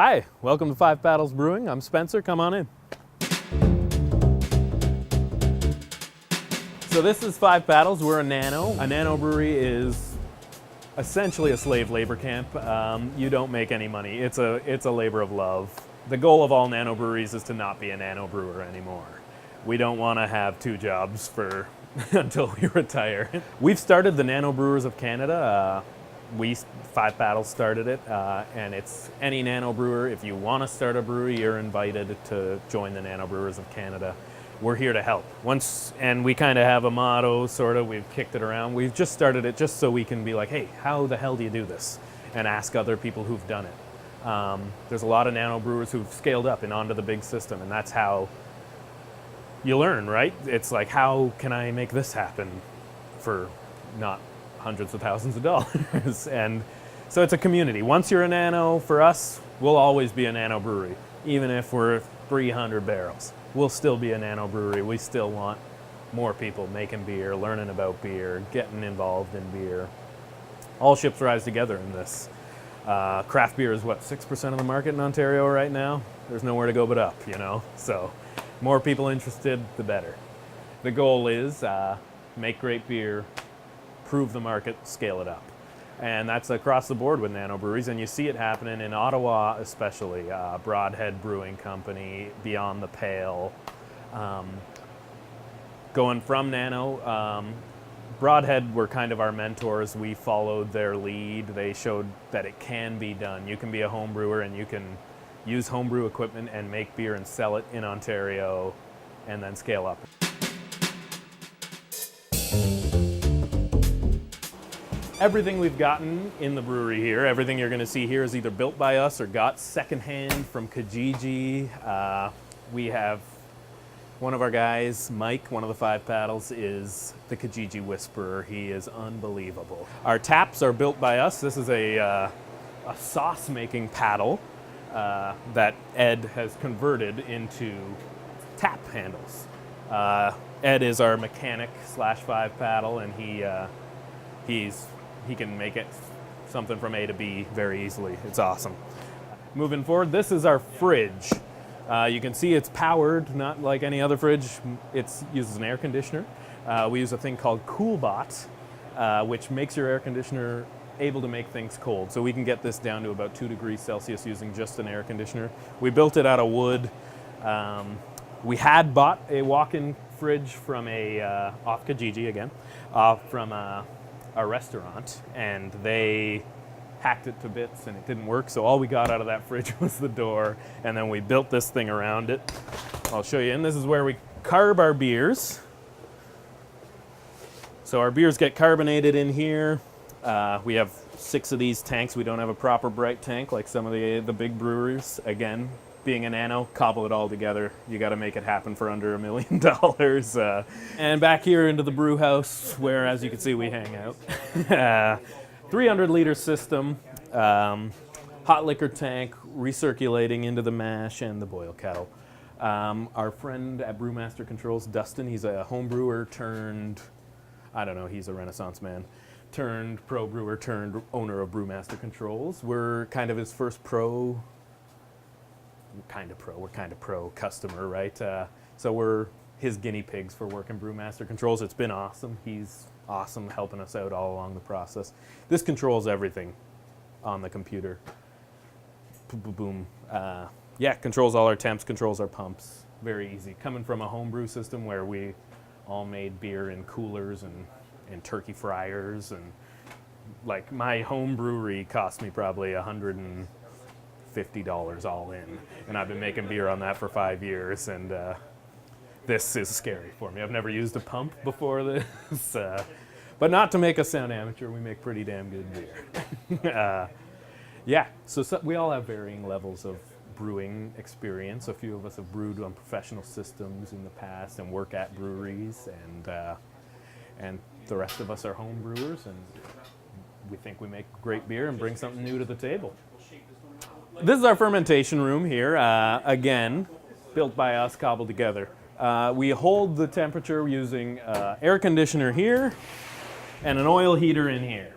Hi, welcome to Five Paddles Brewing. I'm Spencer, come on in. So this is Five Paddles, we're a nano. A nano brewery is essentially a slave labor camp. You don't make any money, it's a labor of love. The goal of all nano breweries is to not be a nano brewer anymore. We don't want to have two jobs for until we retire. We've started the Nano Brewers of Canada. Five Paddles started it, and it's any nano brewer. If you want to start a brewery, you're invited to join the Nano Brewers of Canada. We're here to help. And we kind of have a motto, sort of, we've kicked it around. We've just started it just so we can be like, hey, how the hell do you do this? And ask other people who've done it. There's a lot of nano brewers who've scaled up and onto the big system, and that's how you learn, right? It's like, how can I make this happen for not hundreds of thousands of dollars? And so it's a community. Once you're a nano, for us, we'll always be a nano brewery. Even if we're 300 barrels, we'll still be a nano brewery. We still want more people making beer, learning about beer, getting involved in beer. All ships rise together in this. Craft beer is what, 6% of the market in Ontario right now? There's nowhere to go but up, you know? So more people interested, the better. The goal is make great beer, prove the market, scale it up. And that's across the board with nano breweries, and you see it happening in Ottawa especially. Broadhead Brewing Company, Beyond the Pale. Going from nano, Broadhead were kind of our mentors. We followed their lead. They showed that it can be done. You can be a home brewer and you can use homebrew equipment and make beer and sell it in Ontario and then scale up. Everything we've gotten in the brewery here, everything you're going to see here is either built by us or got secondhand from Kijiji. We have one of our guys, Mike, one of the Five Paddles, is the Kijiji Whisperer. He is unbelievable. Our taps are built by us. This is a sauce-making paddle that Ed has converted into tap handles. Ed is our mechanic / Five Paddle, and he can make it something from A to B very easily. It's awesome. Moving forward, this is our fridge. You can see it's powered, not like any other fridge. It uses an air conditioner. We use a thing called CoolBot, which makes your air conditioner able to make things cold. So we can get this down to about 2 degrees Celsius using just an air conditioner. We built it out of wood. We had bought a walk-in fridge from off Kijiji again, from a restaurant, and they hacked it to bits and it didn't work, so all we got out of that fridge was the door, and then we built this thing around it. I'll show you, and this is where we carb our beers. So our beers get carbonated in here. We have 6 of these tanks. We don't have a proper bright tank like some of the big breweries. Again, being a nano, cobble it all together. You got to make it happen for under $1 million. And back here into the brew house, where, as you can see, we hang out. 300-liter system, hot liquor tank, recirculating into the mash and the boil kettle. Our friend at Brewmaster Controls, Dustin, he's a home brewer turned, I don't know, he's a Renaissance man, turned pro brewer turned owner of Brewmaster Controls. We're kind of his first we're kind of pro customer, right? So we're his guinea pigs for working Brewmaster Controls. It's been awesome. He's awesome helping us out all along the process. This controls everything on the computer. Boom. Yeah, controls all our temps, controls our pumps. Very easy. Coming from a homebrew system where we all made beer in coolers and turkey fryers, and like my home brewery cost me probably $150 all in, and I've been making beer on that for 5 years, and this is scary for me. I've never used a pump before this, but not to make us sound amateur, we make pretty damn good beer. Yeah, so we all have varying levels of brewing experience. A few of us have brewed on professional systems in the past and work at breweries, and the rest of us are home brewers, and we think we make great beer and bring something new to the table. This is our fermentation room here, again, built by us, cobbled together. We hold the temperature using air conditioner here and an oil heater in here.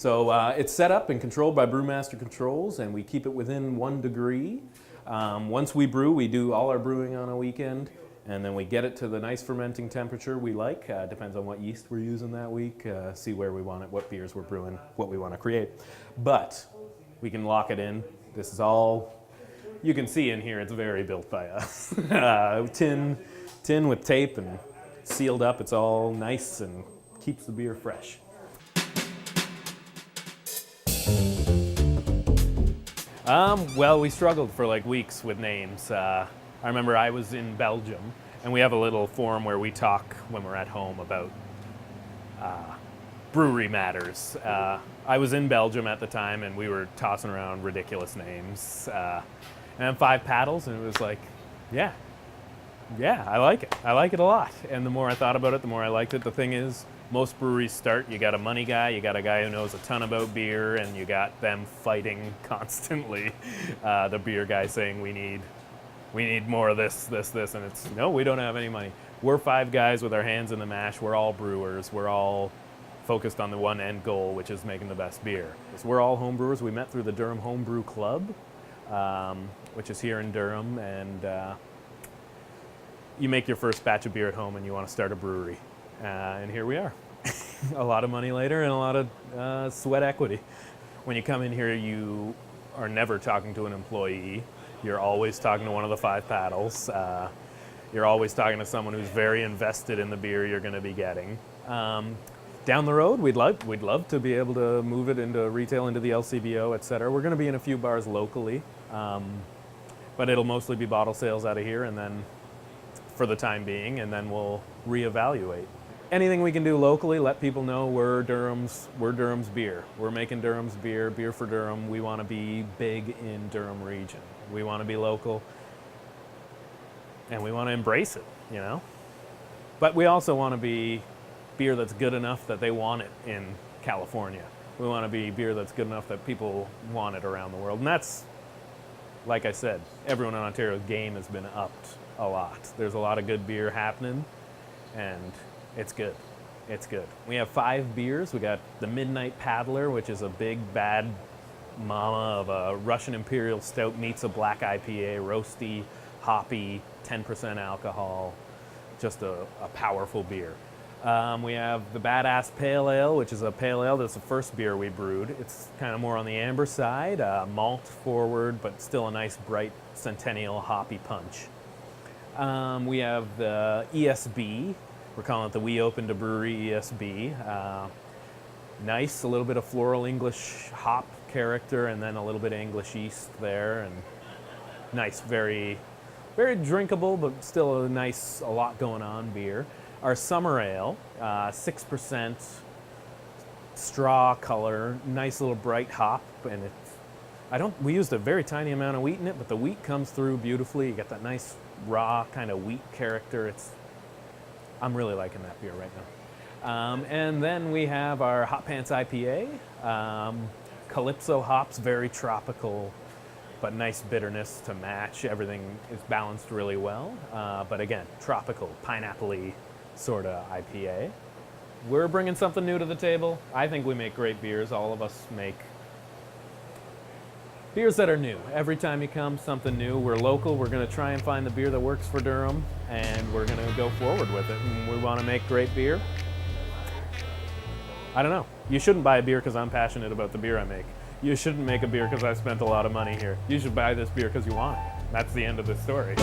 So it's set up and controlled by Brewmaster Controls, and we keep it within 1 degree. Once we brew, we do all our brewing on a weekend, and then we get it to the nice fermenting temperature we like. Depends on what yeast we're using that week, see where we want it, what beers we're brewing, what we want to create. But we can lock it in. This is all, you can see in here, it's very built by us. Tin with tape and sealed up. It's all nice and keeps the beer fresh. Well, we struggled for like weeks with names. I remember I was in Belgium, and we have a little forum where we talk when we're at home about brewery matters. I was in Belgium at the time, and we were tossing around ridiculous names. And 5 Paddles, and it was like, yeah, I like it. I like it a lot. And the more I thought about it, the more I liked it. The thing is, most breweries start, you got a money guy, you got a guy who knows a ton about beer, and you got them fighting constantly. The beer guy saying, we need more of this, and it's, no, we don't have any money. We're 5 guys with our hands in the mash. We're all brewers. We're all focused on the one end goal, which is making the best beer. So we're all home brewers. We met through the Durham Homebrew Club, which is here in Durham, and you make your first batch of beer at home and you want to start a brewery. And here we are. A lot of money later and a lot of sweat equity. When you come in here, you are never talking to an employee. You're always talking to one of the 5 Paddles. You're always talking to someone who's very invested in the beer you're going to be getting. Down the road, we'd love to be able to move it into retail, into the LCBO, et cetera. We're going to be in a few bars locally, but it'll mostly be bottle sales out of here, and then for the time being, and then we'll reevaluate. Anything we can do locally, let people know we're Durham's beer. We're making Durham's beer for Durham. We want to be big in Durham region. We want to be local, and we want to embrace it, you know? But we also want to be beer that's good enough that they want it in California. We want to be beer that's good enough that people want it around the world. And that's, like I said, everyone in Ontario's game has been upped a lot. There's a lot of good beer happening, and it's good. It's good. We have 5 beers. We got the Midnight Paddler, which is a big bad mama of a Russian Imperial Stout meets a black IPA, roasty, hoppy, 10% alcohol, just a powerful beer. We have the Badass Pale Ale, which is a pale ale. That's the first beer we brewed. It's kind of more on the amber side, malt forward, but still a nice, bright, centennial, hoppy punch. We have the ESB. We're calling it the We Opened a Brewery ESB. Nice, a little bit of floral English hop character, and then a little bit of English yeast there, and nice, very, very drinkable, but still a lot going on beer. Our Summer Ale, 6% straw color, nice little bright hop, and we used a very tiny amount of wheat in it, but the wheat comes through beautifully. You get that nice raw kind of wheat character. I'm really liking that beer right now. And then we have our Hot Pants IPA. Calypso hops, very tropical, but nice bitterness to match. Everything is balanced really well. But again, tropical, pineapple-y sort of IPA. We're bringing something new to the table. I think we make great beers. All of us make beers that are new. Every time you come, something new. We're local. We're going to try and find the beer that works for Durham, and we're going to go forward with it. And we want to make great beer. I don't know. You shouldn't buy a beer because I'm passionate about the beer I make. You shouldn't make a beer because I spent a lot of money here. You should buy this beer because you want it. That's the end of the story.